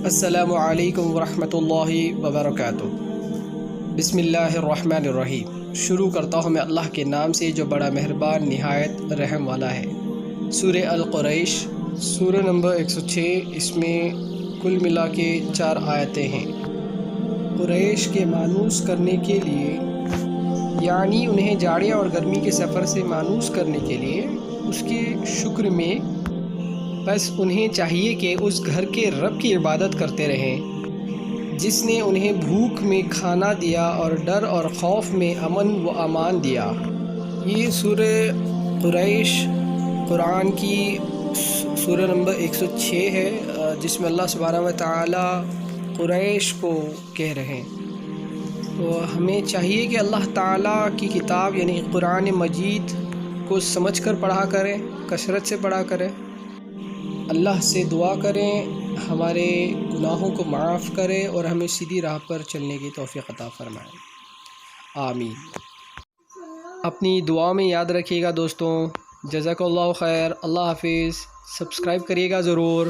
السلام علیکم ورحمۃ اللہ وبرکاتہ۔ بسم اللہ الرحمن الرحیم۔ شروع کرتا ہوں میں اللہ کے نام سے جو بڑا مہربان نہایت رحم والا ہے۔ سورہ القریش، سورہ نمبر 106۔ اس میں کل ملا کے 4 آیتیں ہیں۔ قریش کے مانوس کرنے کے لیے، یعنی انہیں جاڑے اور گرمی کے سفر سے مانوس کرنے کے لیے، اس کے شکر میں بس انہیں چاہیے کہ اس گھر کے رب کی عبادت کرتے رہیں جس نے انہیں بھوک میں کھانا دیا اور ڈر اور خوف میں امن و امان دیا۔ یہ سورہ قریش قرآن کی سورہ نمبر 106 ہے، جس میں اللہ سبحانہ و تعالی قریش کو کہہ رہے ہیں۔ تو ہمیں چاہیے کہ اللہ تعالیٰ کی کتاب یعنی قرآن مجید کو سمجھ کر پڑھا کریں، کثرت سے پڑھا کریں، اللہ سے دعا کریں ہمارے گناہوں کو معاف کرے اور ہمیں سیدھی راہ پر چلنے کی توفیق عطا فرمائے، آمین۔ اپنی دعا میں یاد رکھیے گا دوستوں۔ جزاک اللہ خیر۔ اللہ حافظ۔ سبسکرائب کریے گا ضرور۔